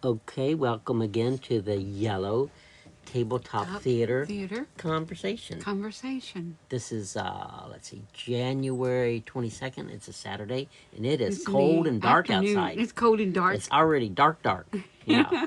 Okay, welcome again to the Yellow Tabletop Top Theater theater Conversation. conversation. This is, let's see, January 22nd. It's a Saturday, and it is It's in cold the and dark afternoon. outside. It's cold and dark. It's already dark. Yeah.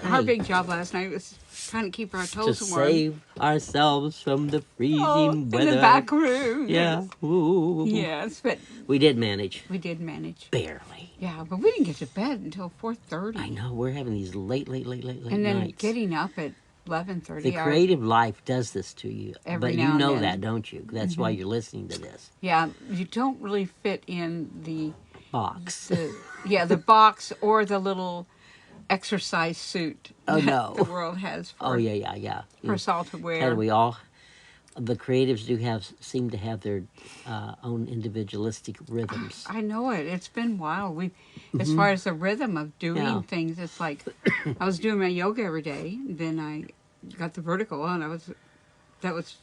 Our Hey, big job last night was trying to keep our to toes warm. save ourselves from the Oh, freezing in weather. the back room. Yeah. Ooh. Yes, but We did manage. we did manage. Barely. Yeah, but we didn't get to bed until 4:30. I know, we're having these late And then nights. getting up at 11:30. The creative life does this to you. Every But now you and know then. that, don't you? That's why you're listening to this. Yeah, you don't really fit in the Box. the box or the little exercise suit Oh, that no. the world has for, Oh, yeah. for us all to wear. And the creatives seem to have their own individualistic rhythms. I know it. It's been wild. As far as the rhythm of doing Yeah. things, it's like I was doing my yoga every day. Then I got the vertical, and that was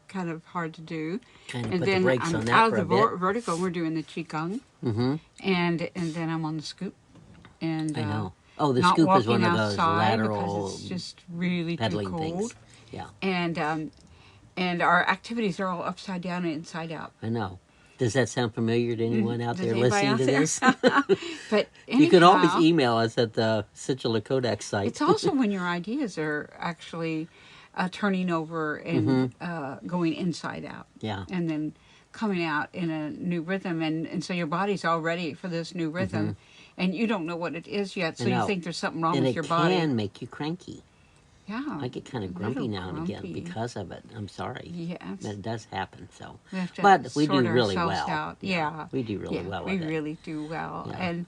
kind of hard to do. Kind of And put the then brakes I'm on that out for of a the bit. vertical. We're doing the qigong, and then I'm on the scoop. And I know. Oh, the not scoop is one walking of those outside lateral because it's just really too pedaling cold. things. Yeah, And our activities are all upside down and inside out. I know. Does that sound familiar to anyone out Does there anybody listening out to there? this? But You can always anyhow, email us at the Situla Codex site. it's also when your ideas are actually turning over and going inside out. Yeah. And then coming out in a new rhythm. And so your body's all ready for this new rhythm. And you don't know what it is yet. So I you know. think there's something wrong And with it your body. can make you cranky. Yeah. I get kind of a grumpy little now and again grumpy. because of it. I'm sorry. Yes. But it does happen. So, We have to but we do sort really ourselves well. out. Yeah. we do really Yeah, well we with it. really do well. Yeah. And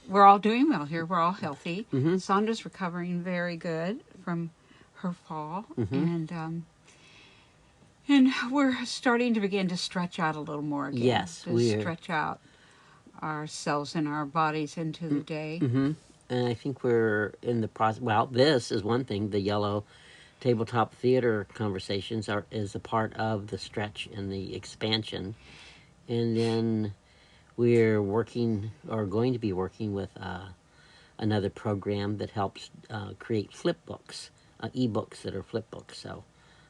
we're all doing well here. We're all healthy. Sondra's recovering very good from her fall. And we're starting to begin to stretch out a little more again. Yes, to we are. stretch out ourselves and our bodies into the day. And I think we're in the process. Well, this is one thing. The Yellow Tabletop Theater Conversations is a part of the stretch and the expansion. And then we're working, or going to be working with another program that helps create flip books, ebooks that are flip books. So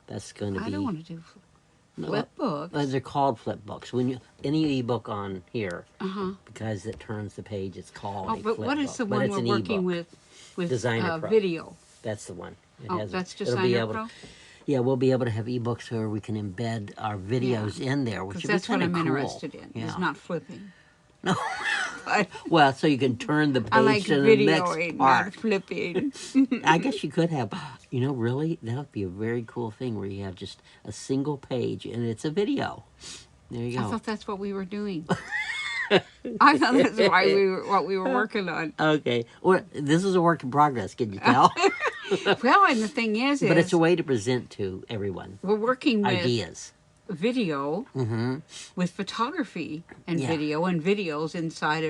that's going to be. I don't want to do No, flip books. they're called flip books. Any ebook on here, because it turns the page, it's called Oh, a but flip what is book. the But one it's we're an working ebook. with Designer Pro. video? That's the one. That's it'll be Designer able Pro? to, yeah, we'll be able to have ebooks where we can embed our videos in there, which Because would be that's what kind I'm of cool. interested in. Yeah. Is not flipping. No. I, Well, so you can turn the page I like to the next videoing, part. not flipping. I guess you could have, really, that would be a very cool thing where you have just a single page and it's a video. There you I go. thought that's what we were doing. I thought that's what we were working on. Okay. Well, this is a work in progress, can you tell? Well, and the thing is But it's a way to present to everyone we're working with ideas. video, with photography and Yeah. video, and videos inside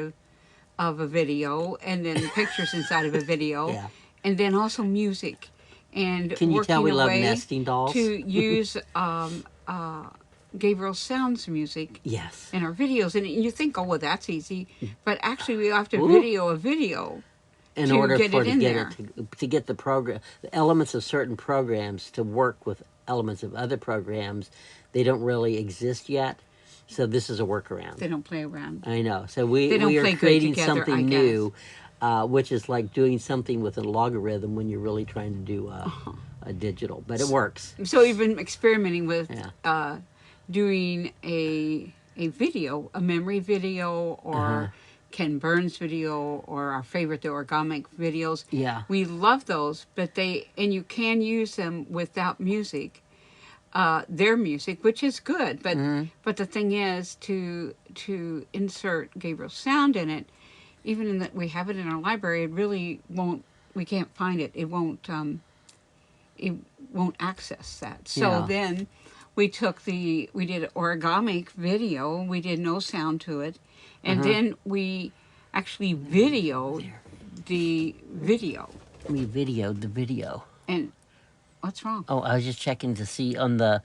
of a video, and then pictures inside of a video, Yeah. and then also music. And Can you tell we working love away nesting dolls? to use Gabriel Sound's music Yes. in our videos, and you think, oh well, that's easy, but actually we have to Ooh. video a video In to order get for it in there. to get the program, the elements of certain programs to work with elements of other programs, they don't really exist yet. So this is a workaround. They don't play around. I know. So They don't we are play good creating together, something I new, which is like doing something with a logarithm when you're really trying to do a digital, but it works. So we've been experimenting with Yeah. doing a video, a memory video, or Ken Burns video, or our favorite, the origami videos. Yeah. We love those, but and you can use them without music, their music, which is good. But the thing is to insert Gabriel's sound in it, even in that we have it in our library, it really won't. We can't find it. It won't access that. So Yeah. then we did an origami video. We did no sound to it. And then we actually videoed the video. We videoed the video. And what's wrong? Oh, I was just checking to see on the.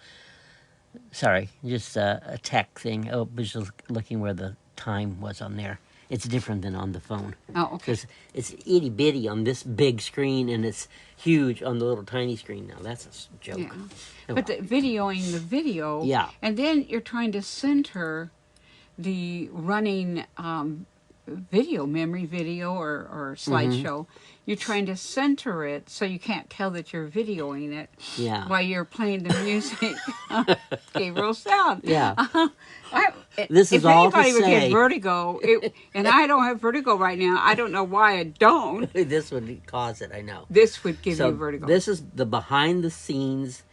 Sorry, just a tech thing. Oh, was just looking where the time was on there. It's different than on the phone. Oh, okay. Because it's itty bitty on this big screen and it's huge on the little tiny screen. Now that's a joke. Yeah. Oh, But well. videoing the video, Yeah. and then you're trying to center the running video, memory video or slideshow. You're trying to center it so you can't tell that you're videoing it Yeah. while you're playing the music. Gabriel sound. Yeah. This is if all to anybody would say- get vertigo, and I don't have vertigo right now. I don't know why I don't. This would cause it, I know. This would give So you vertigo. this is the behind the scenes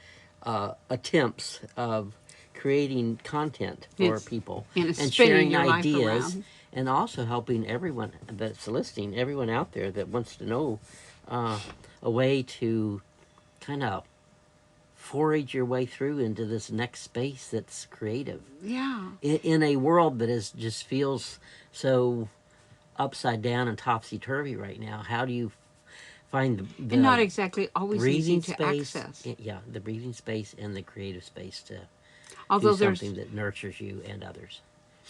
attempts of creating content for It's- people and it's sharing spinning your life ideas around. and also helping everyone that's listening, everyone out there that wants to know a way to kind of forage your way through into this next space that's creative Yeah. in a world that is just feels so upside down and topsy-turvy right now. How do you find the And not exactly always easy breathing to space? access. Yeah, the breathing space and the creative space to Although do there's something that nurtures you and others.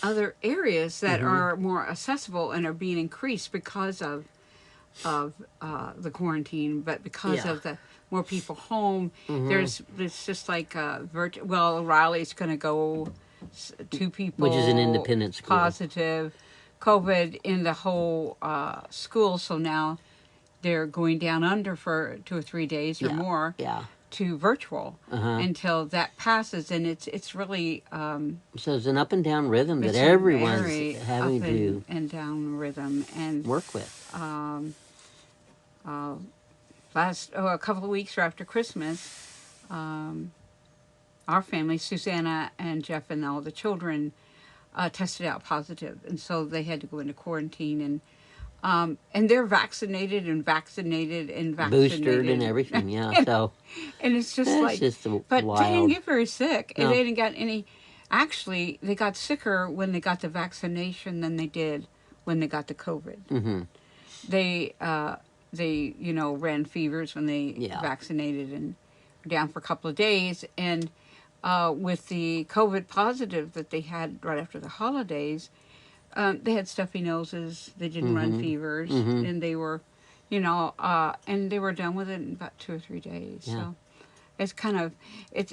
other areas that Mm-hmm. are more accessible and are being increased because of the quarantine, but because Yeah. of the more people home, Mm-hmm. it's just like well, Riley's going to go 2 people, Which is an independent school. positive COVID in the whole school, so now they're going down under for 2 or 3 days or Yeah. more Yeah. to virtual Uh-huh. until that passes, and it's really So it's an up and down rhythm that it's a everyone's very having up to and down rhythm. And work with. a couple of weeks after Christmas, our family, Susanna and Jeff and all the children, tested out positive, and so they had to go into quarantine. And they're vaccinated and vaccinated and vaccinated, Boosted and everything, yeah. So and it's just that's like, just but they didn't wild. get very sick, and No. they didn't get any. Actually, they got sicker when they got the vaccination than they did when they got the COVID. Mm-hmm. They ran fevers when they Yeah. vaccinated and were down for a couple of days. And with the COVID positive that they had right after the holidays, they had stuffy noses. They didn't run fevers, and they were, and they were done with it in about 2 or 3 days. Yeah. So it's kind of,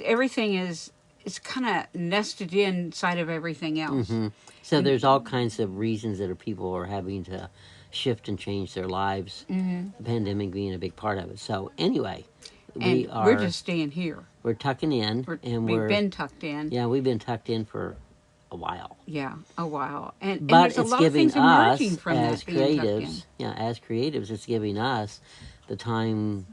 everything is. It's kind of nested inside of everything else. Mm-hmm. So there's all kinds of reasons that people are having to shift and change their lives. Mm-hmm. The pandemic being a big part of it. So anyway, And we're just staying here. we're tucking in, and We've been tucked in. yeah, we've been tucked in for a while. Yeah, a while. And But there's a it's lot of giving things emerging us from as that being tucked in. creatives, as creatives, it's giving us the time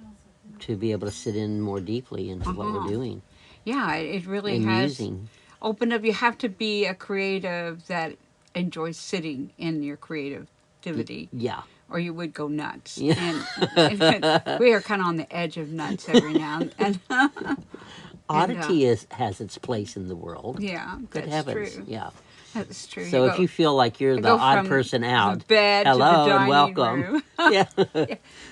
to be able to sit in more deeply into what we're doing Yeah, it really and has using. opened up. You have to be a creative that enjoys sitting in your creativity, Yeah. or you would go nuts. Yeah. And we are kind of on the edge of nuts every now and Oddity has its place in the world. yeah, Good that's heavens. true. Yeah. That's true. So if you feel like you're the go odd from person out, the bed to the hello and dining welcome. room. Yeah.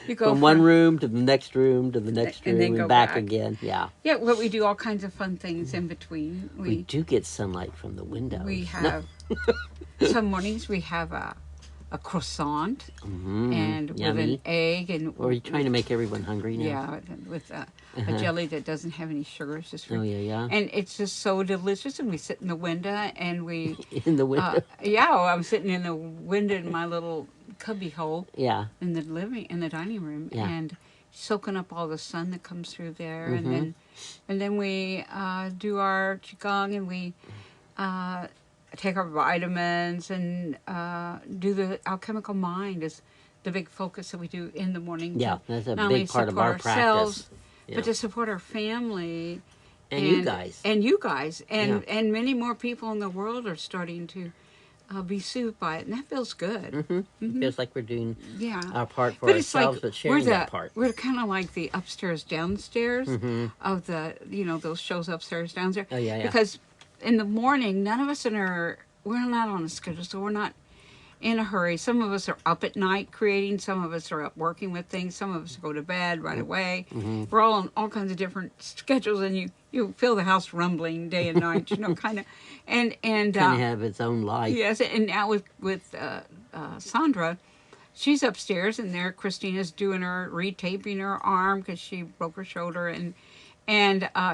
You go From one room to the next room to the next And room then and go back back. again. Yeah. Yeah, but we do all kinds of fun things in between. We do get sunlight from the windows. We have some mornings we have a croissant and with Yummy. an egg and Or are you trying to make everyone hungry now? yeah, with a jelly that doesn't have any sugar. It's just Oh, yeah. and it's just so delicious. And we sit in the window and we In the window. I'm sitting in the window in my little cubby hole yeah. in the dining room Yeah. and soaking up all the sun that comes through there. And then we do our qigong and we take our vitamins and do the alchemical mind is the big focus that we do in the morning. Yeah, to that's a not only big part of support our ourselves, practice. Yeah. but to support our family And you guys. and you guys and Yeah. and many more people in the world are starting to be soothed by it, and that feels good. It feels like we're doing Yeah, our part for but it's ourselves, like but sharing we're that part. We're kind of like the upstairs downstairs of the those shows upstairs downstairs. Oh, yeah. Because in the morning, none of us we're not on a schedule, so we're not in a hurry. Some of us are up at night creating. Some of us are up working with things. Some of us go to bed right away. Mm-hmm. We're all on all kinds of different schedules, and you feel the house rumbling day and night. Kind of, and Kind of have its own life. yes. And now with Sandra, she's upstairs, and there Christina's doing her retaping her arm because she broke her shoulder, and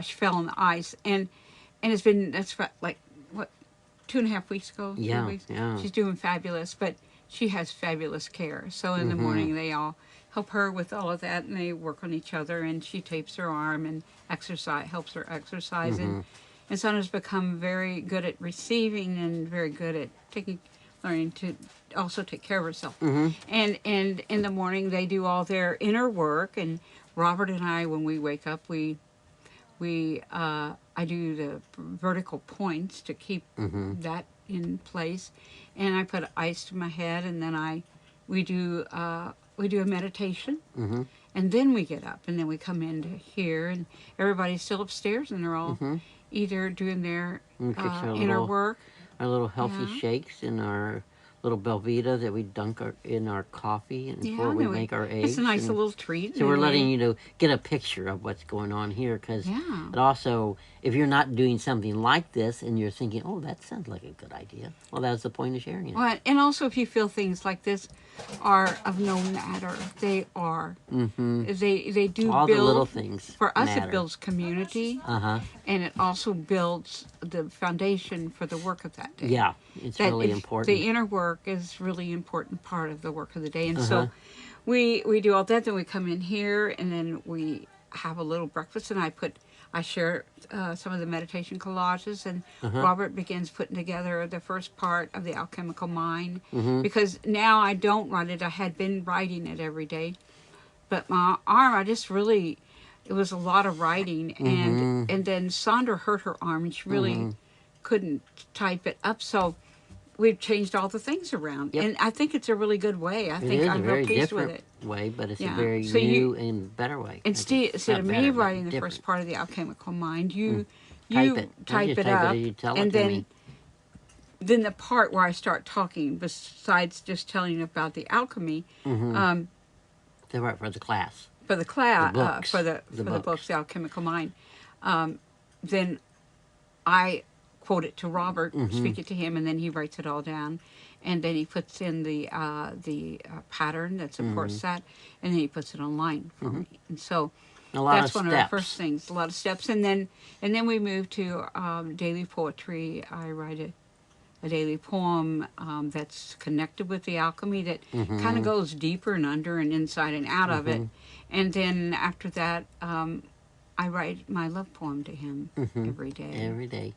she fell on the ice, and it's been that's like what 2.5 weeks ago, Yeah, 3 weeks. yeah. She's doing fabulous, but she has fabulous care. So in the Mm-hmm. morning they all help her with all of that, and they work on each other, and she tapes her arm and exercise helps her exercise, Mm-hmm. and Sandra's become very good at receiving and very good at learning to also take care of herself. Mm-hmm. And in the morning they do all their inner work, and Robert and I, when we wake up, I do the vertical points to keep Mm-hmm. that in place, and I put ice to my head, and then we do a meditation, Mm-hmm. and then we get up, and then we come into here, and everybody's still upstairs, and they're all Mm-hmm. either doing their We fix inner work. our little healthy Yeah. shakes in our little Belvita that we dunk in our coffee and Yeah, before we and make our eggs. it's a nice and little treat. So we're and letting we- you know get a picture of what's going on here because Yeah. it also, if you're not doing something like this and you're thinking, oh, that sounds like a good idea, well, that's the point of sharing it. Well, and also if you feel things like this are of no matter, they are. Mm-hmm. They do All build the little things for us. matter. It builds community, Uh-huh. and it also builds the foundation for the work of that day. Yeah, it's That really if important. The inner work is really important part of the work of the day, and Uh-huh. so we do all that. Then we come in here, and then we have a little breakfast, and I share some of the meditation collages, and Uh-huh. Robert begins putting together the first part of the alchemical mind, Mm-hmm. because now I don't write it. I had been writing it every day, but my arm, it was a lot of writing, Mm-hmm. and then Sandra hurt her arm, and she really couldn't type it up, so we've changed all the things around. Yep. And I think it's a really good way. I It think is I'm a real very pleased with different it. way, but it's a Yeah. very So new and better way. Instead of Not me better, but writing the different. first part of the alchemical mind, you Type it. I type just it type up, it as you tell and it to then me. then the part where I start talking, besides just telling you about the alchemy, Mm-hmm. They're right for the class. for the class, The books. for the books. books, the alchemical mind, then I quote it to Robert, Mm-hmm. speak it to him, and then he writes it all down, and then he puts in the pattern that supports that, and then he puts it online for me. And so A lot that's of one steps. of the first things. A lot of steps, and then we move to daily poetry. I write a daily poem that's connected with the alchemy that kind of goes deeper and under and inside and out of it. And then after that, I write my love poem to him every day. Every day.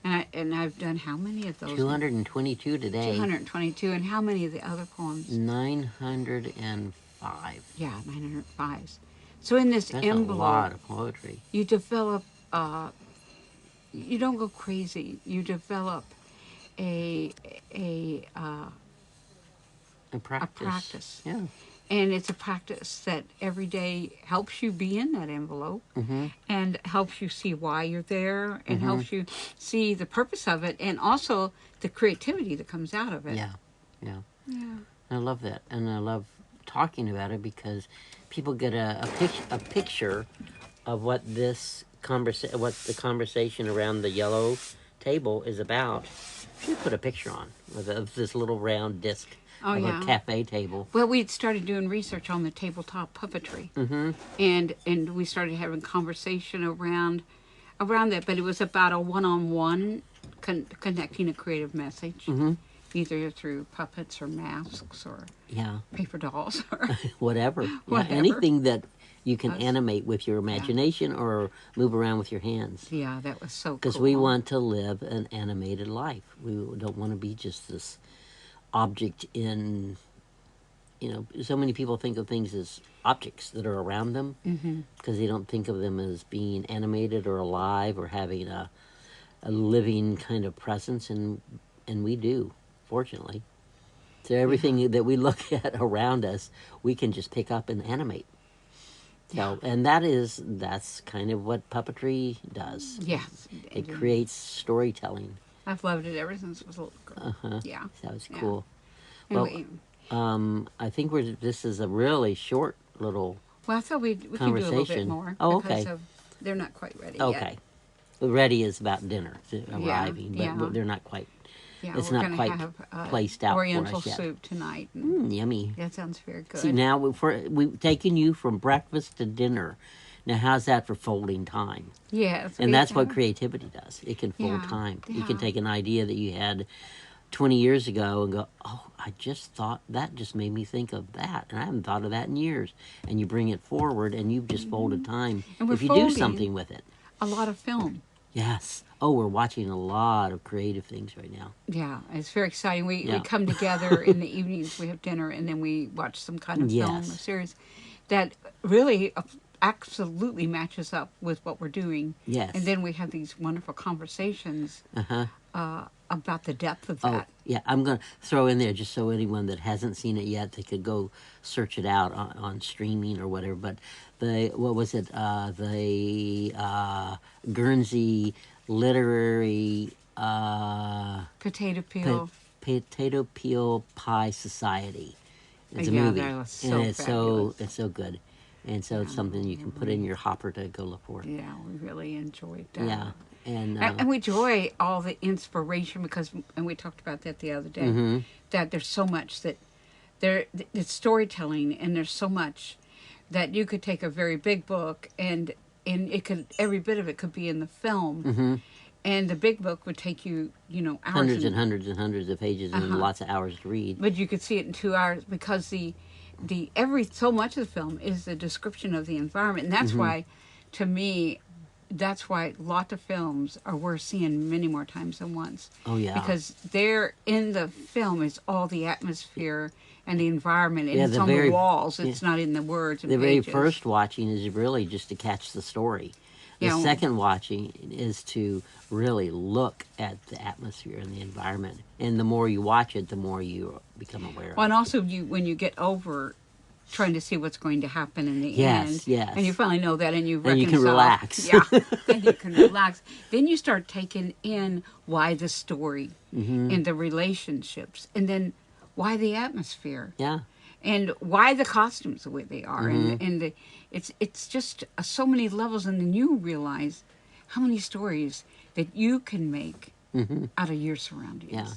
And I've done how many of those? 222 today. 222. And how many of the other poems? 905. Yeah, 905. So in this That's envelope, a lot of poetry. you develop. You don't go crazy. You develop a practice. practice. Yeah. And it's a practice that every day helps you be in that envelope, and helps you see why you're there, and helps you see the purpose of it, and also the creativity that comes out of it. Yeah. Yeah. Yeah. I love that, and I love talking about it because people get a picture of what this what the conversation around the yellow table is about. You put a picture on of this little round disc Oh, of yeah. a cafe table. Well, we'd started doing research on the tabletop puppetry, and we started having conversation around that. But it was about a one-on-one connecting a creative message, either through puppets or masks or Yeah. paper dolls or Whatever. Yeah, Whatever. anything that you can Us. animate with your imagination or move around with your hands. yeah, that was so cool. Because we want to live an animated life. We don't want to be just this object in, so many people think of things as objects that are around them because they don't think of them as being animated or alive or having a living kind of presence, and we do, fortunately. So everything that we look at around us, we can just pick up and animate. So, and that's kind of what puppetry does. Yes, It creates storytelling. I've loved it ever since I was a little girl. Uh-huh. Yeah. So it's Yeah. cool. Well, Anyway, I think this is a really short little well, I thought we can do a little bit conversation. more Oh, because okay. of they're not quite ready yet. Okay. Ready is about dinner Yeah, arriving, but yeah. they're not quite. Yeah, It's we're not going to quite have placed out for Oriental us yet. soup tonight. And Yummy. that sounds very good. See, now we've taken you from breakfast to dinner. Now, how's that for folding time? Yes. And we that's what have- creativity does. It can fold Yeah, time. You yeah. can take an idea that you had 20 years ago and go, oh, I just thought that just made me think of that. And I haven't thought of that in years. And you bring it forward and you've just folded time And we're if you do folding something with it. a lot of film. Yes. Oh, we're watching a lot of creative things right now. Yeah, it's very exciting. We Yeah. come together in the evenings, we have dinner, and then we watch some kind of film or Yes. series that really absolutely matches up with what we're doing. Yes. And then we have these wonderful conversations Uh-huh. about the depth of Oh, that. yeah. I'm going to throw in there just so anyone that hasn't seen it yet, they could go search it out on streaming or whatever. But what was it? The Guernsey Literary Potato peel. Potato Peel Pie Society. It's a Yeah, movie, that was so and it's fabulous. so good, and so it's something you can put in your hopper to go look for. Yeah, we really enjoyed that. Yeah, and And we enjoy all the inspiration because, and we talked about that the other day, Mm-hmm. that there's so much that it's storytelling, and there's so much that you could take a very big book and it could, every bit of it could be in the film, and the big book would take you, hours hundreds and hundreds and hundreds of pages and lots of hours to read. but you could see it in 2 hours because the so much of the film is the description of the environment, and that's why, to me, that's why lots of films are worth seeing many more times than once. Oh yeah, Because there in the film is all the atmosphere and the environment, and Yeah, it's the on very- the walls. It's not in the words and the very pages. first watching is really just to catch the story. The Yeah. second watching is to really look at the atmosphere and the environment. And the more you watch it, the more you become aware Well, of and also when you get over trying to see what's going to happen in the Yes, end, yes. and you finally know that, and you Then you can reconcile. relax. Yeah, then you can relax. Then you start taking in why the story and the relationships, and then why the atmosphere. it. Yeah. And why the costumes the way they are, and it's just so many levels, and then you realize how many stories that you can make out of your surroundings. Yeah.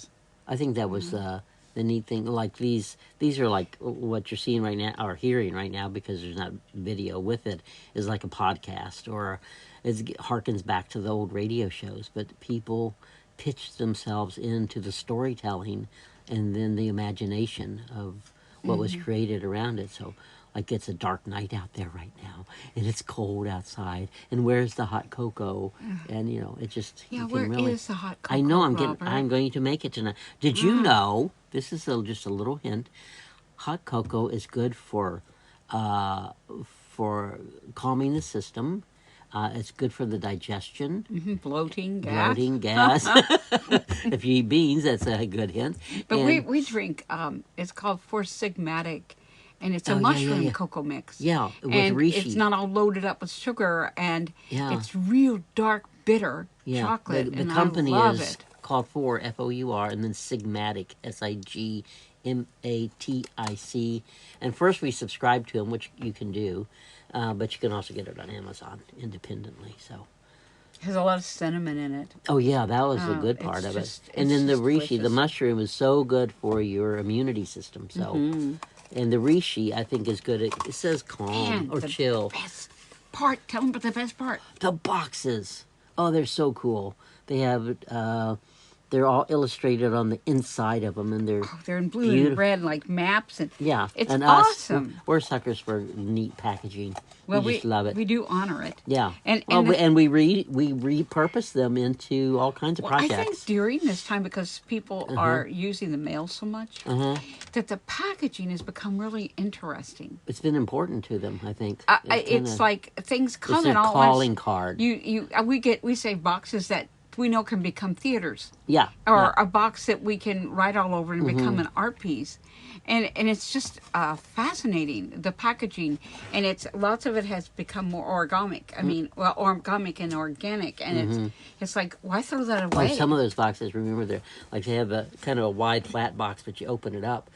I think that was the neat thing. Like these are like what you're seeing right now or hearing right now, because there's not video with it, is like a podcast, or it harkens back to the old radio shows. But people pitch themselves into the storytelling and then the imagination of what was created around it. So like it's a dark night out there right now, and it's cold outside, and where's the hot cocoa? And it just Yeah, you where can is really, the hot cocoa? I know Robert? I'm going to make it tonight. Did you know, this is just a little hint, hot cocoa is good for calming the system. It's good for the digestion, bloating, gas. bloating, gas. If you eat beans, that's a good hint. But And- we drink. It's called Four Sigmatic, and it's a Oh, yeah, mushroom yeah. cocoa mix. Yeah, with and reishi. it's not all loaded up with sugar, and Yeah. it's real dark, bitter chocolate, The and company I love is it. called Four, and then Sigmatic, Sigmatic. And first we subscribe to them, which you can do, but you can also get it on Amazon independently. So, Has a lot of cinnamon in it. oh yeah, that was the Oh, good part it's of just- it. And it's then the just reishi, the delicious. mushroom, is so good for your immunity system. So, and the reishi, I think, is good. It says calm And or the chill. Best part. Tell them about the best part. The boxes. Oh, they're so cool. They have they're all illustrated on the inside of them, and they're They're in blue Beautiful. and red, like maps, and yeah. it's and awesome. We're suckers for neat packaging. Well, we just love it. We do honor it. Yeah. And Well, the- we repurpose them into all kinds of Well, I projects. think during this time, because people are using the mail so much, that the packaging has become really interesting. It's been important to them, I think. It's kinda- like things it's come their in all calling once. card. We save boxes that we know can become theaters, yeah. or yeah. a box that we can write all over and become an art piece. and it's just fascinating, the packaging, and it's lots of it has become more organic. I mean, well, organic and organic, and it's like, why throw that Like away? some of those boxes, remember, they're like they have a kind of a wide flat box, but you open it up,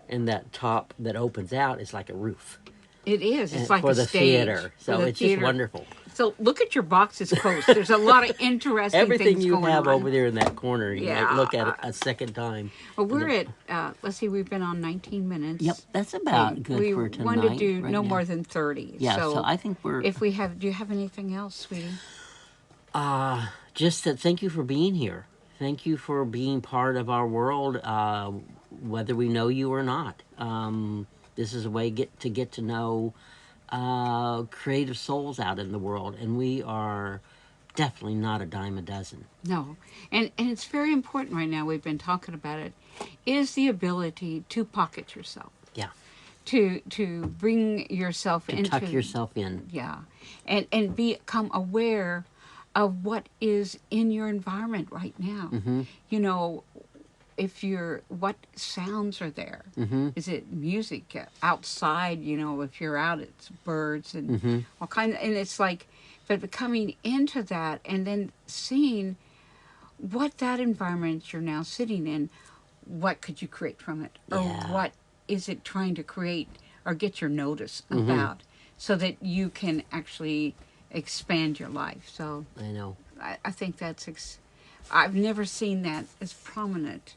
and that top that opens out is like a roof It is. It's like for a the stage theater. for So the it's just theater. wonderful. So look at your boxes close. There's a lot of interesting Everything things you going have on. over there in that corner, you might Yeah. look at it a second time. Well, And we're at, let's see, we've been on 19 minutes. Yep, that's Okay, about good we for want to tonight. do right no now. more than 30. Yeah, so I think we're if we have, do you have anything else, sweetie? just that. Thank you for being here. Thank you for being part of our world, whether we know you or not. This is a way to get to know creative souls out in the world, and we are definitely not a dime a dozen. No. And it's very important right now, we've been talking about it, is the ability to pocket yourself. Yeah, To bring yourself to into tuck yourself in. yeah, and become aware of what is in your environment right now. You know, if you're, what sounds are there? Is it music outside? You know, if you're out, it's birds and all kinds. And it's like, but coming into that and then seeing what that environment you're now sitting in, what could you create from it, or Yeah. what is it trying to create or get your notice about, so that you can actually expand your life. So I know. I think I've never seen that as prominent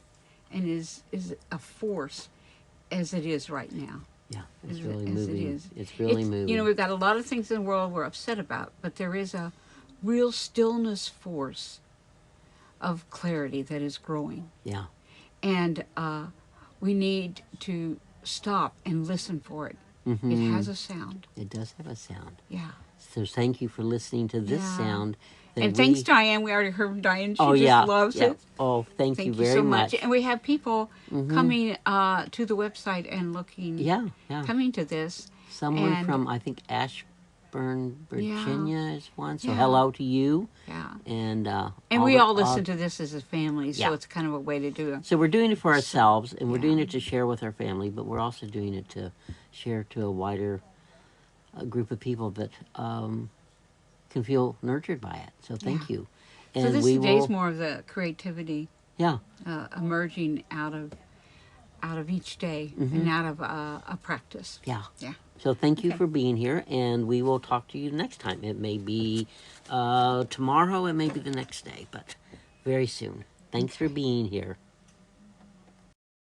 and is a force as it is right now. Yeah, it's As really it moving. is. It's really moving. You know, we've got a lot of things in the world we're upset about, but there is a real stillness force of clarity that is growing. Yeah. And we need to stop and listen for it. It has a sound. It does have a sound. Yeah. So thank you for listening to this Yeah. sound. And thanks, Diane. We already heard from Diane. She just yeah, loves yeah. it. Oh, thank you Thank you very so much. much. And we have people coming to the website and looking, Yeah, yeah. coming to this. Someone and- from, I think, Ashburn, Virginia is one. So Yeah. hello to you. Yeah. And We all listen to this as a family, so Yeah. it's kind of a way to do it. So we're doing it for ourselves, and we're Yeah. doing it to share with our family, but we're also doing it to share to a wider group of people that can feel nurtured by it. So thank you. And So this we today's will, more of the creativity yeah, emerging out of each day and out of a practice. yeah. Yeah. So thank you Okay. for being here, and we will talk to you next time. It may be tomorrow, it may be the next day, but very soon. Thanks for being here.